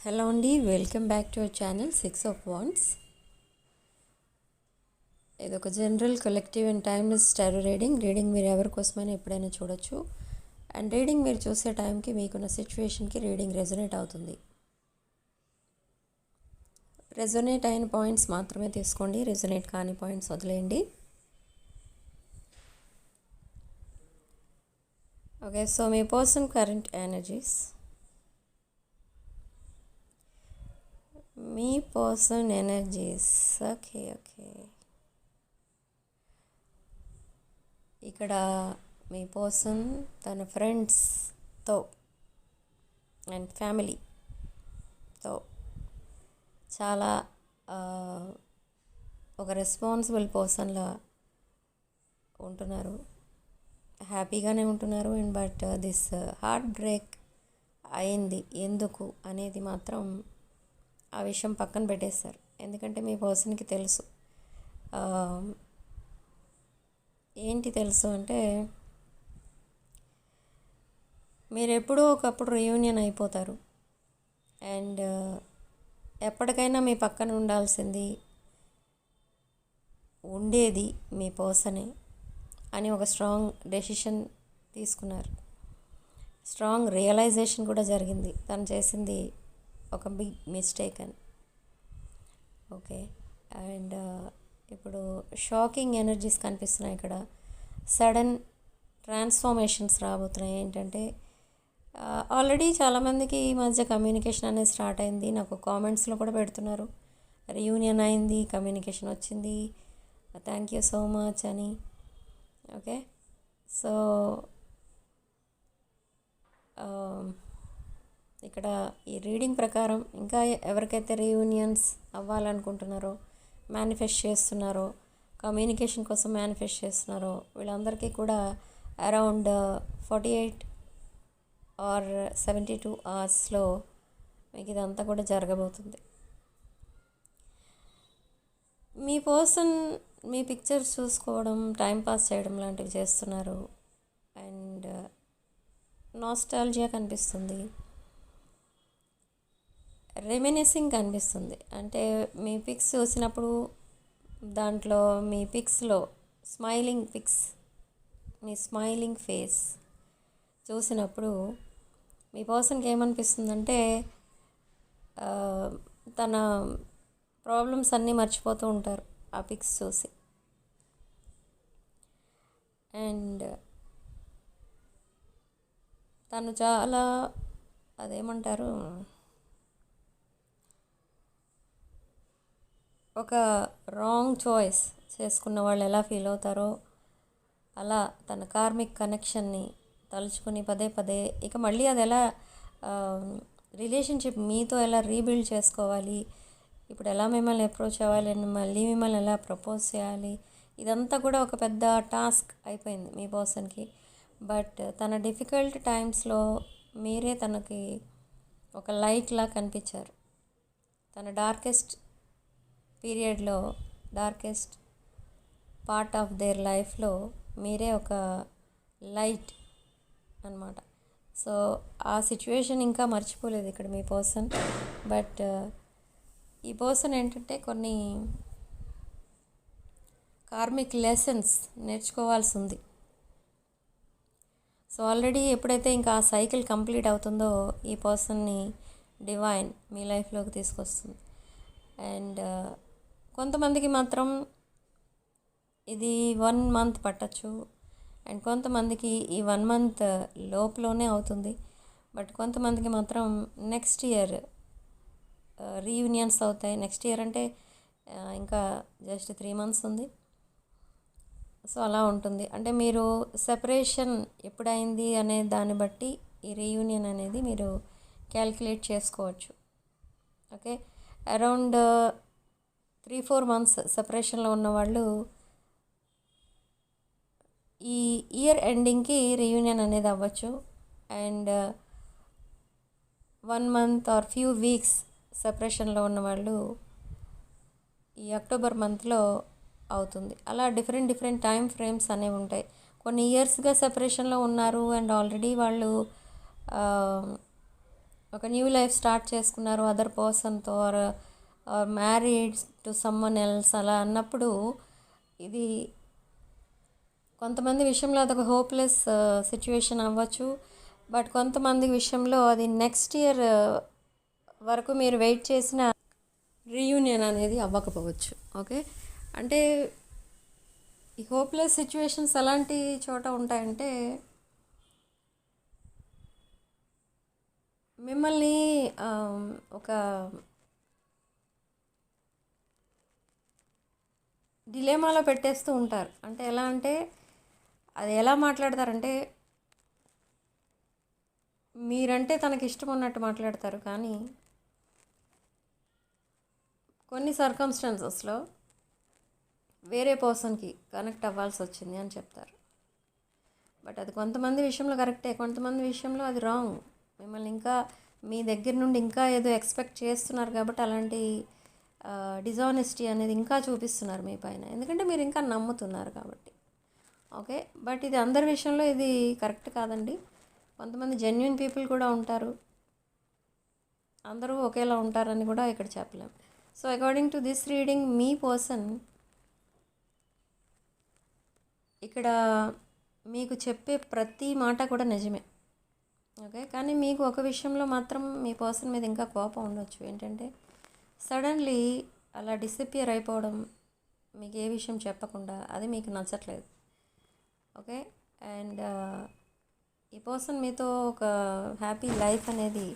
Hello అండి, welcome back to our channel 6 of Wands. ఇది ఒక general collective and timeless tarot reading మీరు ఎవరి కోసమైనా ఎప్పుడైనా చూడొచ్చు. అండ్ రీడింగ్ మీరు చూసే టైంకి మీకున్న సిచ్యువేషన్కి రీడింగ్ రెజొనేట్ అవుతుంది. రెజొనేట్ అయిన పాయింట్స్ మాత్రమే తీసుకోండి, రెజొనేట్ కాని పాయింట్స్ వదిలేయండి. ఓకే, సో మీ పర్సన్ కరెంట్ ఎనర్జీస్, మీ పర్సన్ ఎనర్జీస్. ఓకే ఇక్కడ మీ పర్సన్ తన ఫ్రెండ్స్తో అండ్ ఫ్యామిలీతో చాలా ఒక రెస్పాన్సిబుల్ పర్సన్లా ఉంటున్నారు, హ్యాపీగానే ఉంటున్నారు. And but this heart break అయింది ఎందుకు అనేది మాత్రం ఆ విషయం పక్కన పెట్టేస్తారు. ఎందుకంటే మీ పర్సన్కి తెలుసు. ఏంటి తెలుసు అంటే, మీరు ఎప్పుడో ఒకప్పుడు రీయూనియన్ అయిపోతారు. అండ్ ఎప్పటికైనా మీ పక్కన ఉండేది మీ పర్సనే అని ఒక స్ట్రాంగ్ డెసిషన్ తీసుకున్నారు. స్ట్రాంగ్ రియలైజేషన్ కూడా జరిగింది, తను చేసింది ఒక బిగ్ మిస్టేక్ అని. ఓకే, అండ్ ఇప్పుడు షాకింగ్ ఎనర్జీస్ కనిపిస్తున్నాయి. ఇక్కడ సడన్ ట్రాన్స్ఫార్మేషన్స్ రాబోతున్నాయి. ఏంటంటే ఆల్రెడీ చాలామందికి ఈ మధ్య కమ్యూనికేషన్ అనేది స్టార్ట్ అయింది. నాకు కామెంట్స్లో కూడా పెడుతున్నారు, రీయూనియన్ అయింది, కమ్యూనికేషన్ వచ్చింది, థ్యాంక్ యూ సో మచ్ అని. ఓకే, సో ఇక్కడ ఈ రీడింగ్ ప్రకారం ఇంకా ఎవరికైతే రీయూనియన్స్ అవ్వాలనుకుంటున్నారో, మేనిఫెస్ట్ చేస్తున్నారో, కమ్యూనికేషన్ కోసం మేనిఫెస్ట్ చేస్తున్నారో, వీళ్ళందరికీ కూడా అరౌండ్ 48 or 72 hours మీకు ఇదంతా కూడా జరగబోతుంది. మీ పర్సన్ మీ పిక్చర్స్ చూసుకోవడం, టైంపాస్ చేయడం లాంటివి చేస్తున్నారు. అండ్ నాస్టాల్జియా కనిపిస్తుంది, రెమినిసింగ్ కనిపిస్తుంది. అంటే మీ పిక్స్ చూసినప్పుడు దాంట్లో మీ పిక్స్లో స్మైలింగ్ పిక్స్, మీ స్మైలింగ్ ఫేస్ చూసినప్పుడు మీ పర్సన్కి ఏమనిపిస్తుందంటే తన ప్రాబ్లమ్స్ అన్నీ మర్చిపోతూ ఉంటారు ఆ పిక్స్ చూసి. అండ్ తను చాలా అదేమంటారు, ఒక రాంగ్ చాయిస్ చేసుకున్న వాళ్ళు ఎలా ఫీల్ అవుతారో అలా తన కార్మిక్ కనెక్షన్ని తలుచుకుని పదే పదే ఇక మళ్ళీ అది ఎలా రిలేషన్షిప్ మీతో ఎలా రీబిల్డ్ చేసుకోవాలి, ఇప్పుడు ఎలా మిమ్మల్ని అప్రోచ్ అవ్వాలి, మళ్ళీ మిమ్మల్ని ఎలా ప్రపోజ్ చేయాలి, ఇదంతా కూడా ఒక పెద్ద టాస్క్ అయిపోయింది మీ పర్సన్కి. బట్ తన డిఫికల్ట్ టైమ్స్లో మీరే తనకి ఒక లైట్లా కనిపించారు. తన డార్కెస్ట్ పీరియడ్లో, డార్కెస్ట్ పార్ట్ ఆఫ్ దేర్ లైఫ్లో మీరే ఒక లైట్ అన్నమాట. సో ఆ సిచ్యువేషన్ ఇంకా మర్చిపోలేదు ఇక్కడ మీ పర్సన్. బట్ ఈ పర్సన్ ఏంటంటే కొన్ని కార్మిక్ లెసన్స్ నేర్చుకోవాల్సి ఉంది. సో ఆల్రెడీ ఎప్పుడైతే ఇంకా ఆ సైకిల్ కంప్లీట్ అవుతుందో ఈ పర్సన్ని డివైన్ మీ లైఫ్లోకి తీసుకొస్తుంది. అండ్ కొంతమందికి మాత్రం ఇది 1 month పట్టచ్చు, అండ్ కొంతమందికి ఈ 1 month లోపులోనే అవుతుంది. బట్ కొంతమందికి మాత్రం నెక్స్ట్ ఇయర్ రీయూనియన్స్ అవుతాయి. నెక్స్ట్ ఇయర్ అంటే ఇంకా జస్ట్ 3 months ఉంది. సో అలా ఉంటుంది. అంటే మీరు సెపరేషన్ ఎప్పుడైంది అనే దాన్ని బట్టి ఈ రీయూనియన్ అనేది మీరు క్యాల్కులేట్ చేసుకోవచ్చు. ఓకే, అరౌండ్ 3-4 months సెపరేషన్లో ఉన్నవాళ్ళు ఈ ఇయర్ ఎండింగ్కి రీయూనియన్ అనేది అవ్వచ్చు. And 1 month or few weeks సెపరేషన్లో ఉన్నవాళ్ళు ఈ అక్టోబర్ మంత్లో అవుతుంది. అలా డిఫరెంట్ టైం ఫ్రేమ్స్ అనేవి ఉంటాయి. కొన్ని ఇయర్స్గా సెపరేషన్లో ఉన్నారు అండ్ ఆల్రెడీ వాళ్ళు ఒక న్యూ లైఫ్ స్టార్ట్ చేసుకున్నారు అదర్ పర్సన్తో, or married to someone else అలా అన్నప్పుడు ఇది కొంతమంది విషయంలో అదొక హోప్లెస్ సిచ్యువేషన్ అవ్వచ్చు. బట్ కొంతమంది విషయంలో అది నెక్స్ట్ ఇయర్ వరకు మీరు వెయిట్ చేసిన రీయూనియన్ అనేది అవ్వకపోవచ్చు. ఓకే, అంటే ఈ హోప్లెస్ సిచ్యువేషన్స్ ఎలాంటి చోట ఉంటాయంటే మిమ్మల్ని ఒక డిలేమాలో పెట్టేస్తూ ఉంటారు. అంటే ఎలా అంటే అది ఎలా మాట్లాడతారంటే మీరంటే తనకి ఇష్టం ఉన్నట్టు మాట్లాడతారు, కానీ కొన్ని సర్కమ్స్టాన్సెస్లో వేరే పర్సన్కి కనెక్ట్ అవ్వాల్సి వచ్చింది అని చెప్తారు. బట్ అది కొంతమంది విషయంలో కరెక్టే, కొంతమంది విషయంలో అది రాంగ్. మిమ్మల్ని ఇంకా మీ దగ్గర నుండి ఇంకా ఏదో ఎక్స్పెక్ట్ చేస్తున్నారు కాబట్టి అలాంటి డిజానెస్టీ అనేది ఇంకా చూపిస్తున్నారు మీ పైన, ఎందుకంటే మీరు ఇంకా నమ్ముతున్నారు కాబట్టి. ఓకే, బట్ ఇది అందరి విషయంలో ఇది కరెక్ట్ కాదండి. కొంతమంది జెన్యున్ పీపుల్ కూడా ఉంటారు, అందరూ ఒకేలా ఉంటారని కూడా ఇక్కడ చెప్పలేం. So according to this reading me person ఇక్కడ మీకు చెప్పే ప్రతి మాట కూడా నిజమే. ఓకే, కానీ మీకు ఒక విషయంలో మాత్రం మీ పర్సన్ మీద ఇంకా కోపం ఉండొచ్చు. ఏంటంటే సడన్లీ అలా డిసపియర్ అయిపోవడం, మీకు ఏ విషయం చెప్పకుండా, అది మీకు నచ్చట్లేదు. ఓకే, అండ్ ఈ పర్సన్ మీతో ఒక హ్యాపీ లైఫ్ అనేది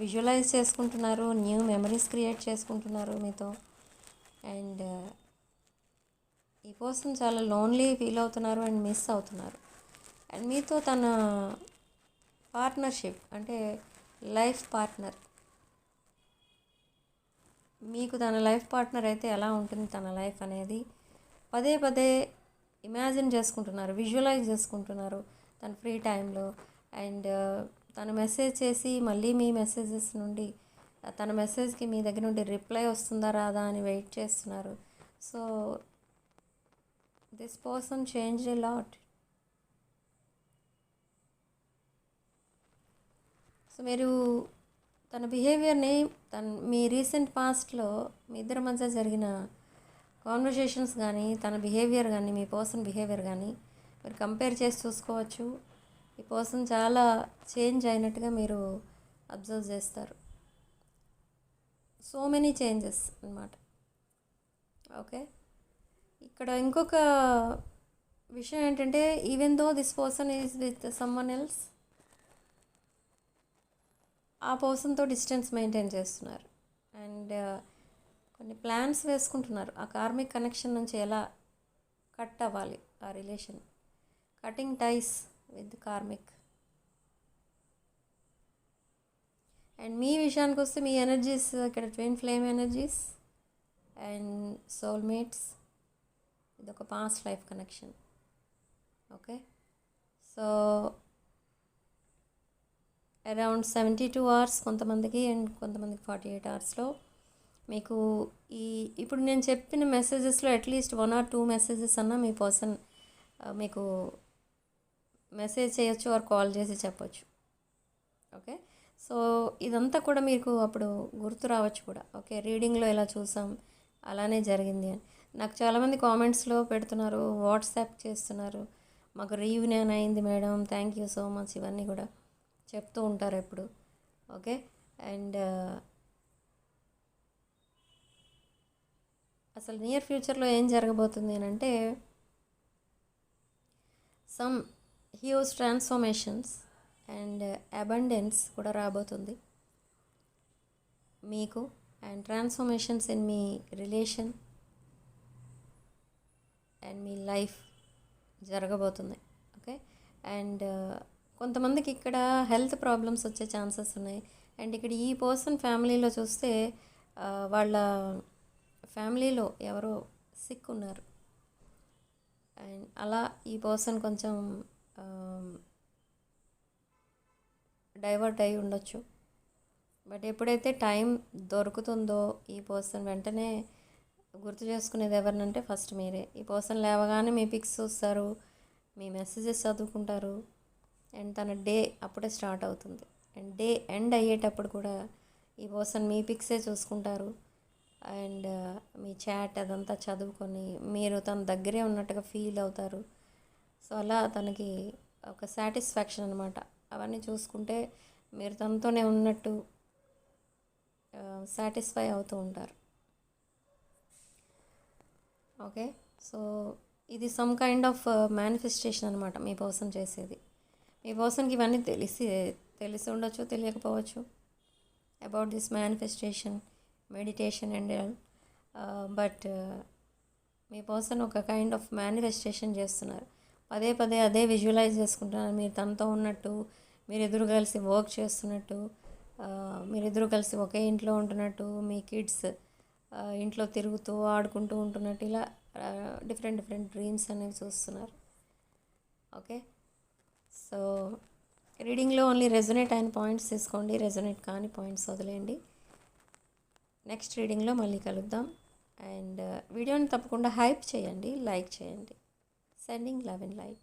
విజువలైజ్ చేసుకుంటున్నారు, న్యూ మెమరీస్ క్రియేట్ చేసుకుంటున్నారు మీతో. అండ్ ఈ పర్సన్ చాలా లోన్లీ ఫీల్ అవుతున్నారు అండ్ మిస్ అవుతున్నారు. అండ్ మీతో తన పార్ట్నర్షిప్ అంటే లైఫ్ పార్ట్నర్, మీకు తన లైఫ్ పార్ట్నర్ అయితే ఎలా ఉంటుంది తన లైఫ్ అనేది పదే పదే ఇమాజిన్ చేసుకుంటున్నారు, విజువలైజ్ చేసుకుంటున్నారు తన ఫ్రీ టైంలో. అండ్ తను మెసేజ్ చేసి మళ్ళీ మీ మెసేజెస్ నుండి తన మెసేజ్కి మీ దగ్గర నుండి రిప్లై వస్తుందా రాదా అని వెయిట్ చేస్తున్నారు. So this person change a lot. So మీరు తన బిహేవియర్ని మీ రీసెంట్ పాస్ట్లో మీ ఇద్దరి మధ్య జరిగిన కాన్వర్జేషన్స్ కానీ, తన బిహేవియర్ కానీ, మీ పర్సన్ బిహేవియర్ కానీ మీరు కంపేర్ చేసి చూసుకోవచ్చు. ఈ పర్సన్ చాలా చేంజ్ అయినట్టుగా మీరు అబ్జర్వ్ చేస్తారు. సో మెనీ చేంజెస్ అన్నమాట. ఓకే, ఇక్కడ ఇంకొక విషయం ఏంటంటే even though this person is with someone else, ఆ పర్సన్తో డిస్టెన్స్ మెయింటైన్ చేస్తున్నారు. అండ్ కొన్ని ప్లాన్స్ వేసుకుంటున్నారు ఆ కార్మిక్ కనెక్షన్ నుంచి ఎలా కట్ అవ్వాలి ఆ relation, cutting ties with karmic. And మీ విషయానికి వస్తే మీ ఎనర్జీస్ ఇక్కడ twin flame energies and soulmates, ఇది ఒక past life connection. Okay, so around 72 hours కొంతమందికి అండ్ కొంతమందికి 48 అవర్స్లో మీకు ఇప్పుడు నేను చెప్పిన మెసేజెస్లో అట్లీస్ట్ 1 or 2 మెసేజెస్ అన్నా మీ పర్సన్ మీకు మెసేజ్ చేయొచ్చు ఆర్ కాల్ చేసి చెప్పొచ్చు. ఓకే, సో ఇదంతా కూడా మీకు అప్పుడు గుర్తు రావచ్చు కూడా. ఓకే, రీడింగ్లో ఎలా చూసాం అలానే జరిగింది అని. నాకు చాలామంది కామెంట్స్లో పెడుతున్నారు, వాట్సాప్ చేస్తున్నారు, మాకు రీయూనియన్ అయింది madam, thank you so much, ఇవన్నీ కూడా చెప్తూ ఉంటారు ఎప్పుడు. ఓకే, అండ్ అసలు నియర్ ఫ్యూచర్లో ఏం జరగబోతుంది అని అంటే some huge transformations and abundance కూడా రాబోతుంది మీకు. And transformations in me relation and me life జరగబోతున్నాయి. ఓకే, అండ్ కొంతమందికి ఇక్కడ హెల్త్ ప్రాబ్లమ్స్ వచ్చే ఛాన్సెస్ ఉన్నాయి. అండ్ ఇక్కడ ఈ పర్సన్ ఫ్యామిలీలో చూస్తే వాళ్ళ ఫ్యామిలీలో ఎవరో సిక్ ఉన్నారు. అండ్ అలా ఈ పర్సన్ కొంచెం డైవర్ట్ అయి ఉండొచ్చు. బట్ ఎప్పుడైతే టైం దొరుకుతుందో ఈ పర్సన్ వెంటనే గుర్తు చేసుకునేది ఎవరినంటే ఫస్ట్ మీరే. ఈ పర్సన్ లేవగానే మీ పిక్స్ చూస్తారు, మీ మెసేజెస్ చదువుకుంటారు అండ్ తన డే అప్పుడే స్టార్ట్ అవుతుంది. అండ్ డే ఎండ్ అయ్యేటప్పుడు కూడా ఈ పర్సన్ మీ పిక్సే చూసుకుంటారు. అండ్ మీ చాట్ అదంతా చదువుకొని మీరు తన దగ్గరే ఉన్నట్టుగా ఫీల్ అవుతారు. సో అలా తనకి ఒక సాటిస్ఫాక్షన్ అనమాట. అవన్నీ చూసుకుంటే మీరు తనతోనే ఉన్నట్టు సాటిస్ఫై అవుతూ ఉంటారు. ఓకే, సో ఇది సమ్ కైండ్ ఆఫ్ మేనిఫెస్టేషన్ అనమాట మీ పర్సన్ చేసేది. మీ పర్సన్కి ఇవన్నీ తెలిసి ఉండొచ్చు, తెలియకపోవచ్చు about this manifestation, meditation and all. But me person ఒక కైండ్ ఆఫ్ మేనిఫెస్టేషన్ చేస్తున్నారు. పదే పదే అదే విజువలైజ్ చేసుకుంటున్నారు. మీరు తనతో ఉన్నట్టు, మీరిద్దరు కలిసి వర్క్ చేస్తున్నట్టు, మీరిద్దరూ కలిసి ఒకే ఇంట్లో ఉంటున్నట్టు, మీ కిడ్స్ ఇంట్లో తిరుగుతూ ఆడుకుంటూ ఉంటున్నట్టు, ఇలా డిఫరెంట్ డిఫరెంట్ డ్రీమ్స్ అనేవి చూస్తున్నారు. ఓకే, సో రీడింగ్లో ఓన్లీ రెజొనేట్ అయిన పాయింట్స్ తీసుకోండి, రెజొనేట్ కాని పాయింట్స్ వదిలేయండి. నెక్స్ట్ రీడింగ్లో మళ్ళీ కలుద్దాం. అండ్ వీడియోని తప్పకుండా హైప్ చేయండి, లైక్ చేయండి. Sending love and light.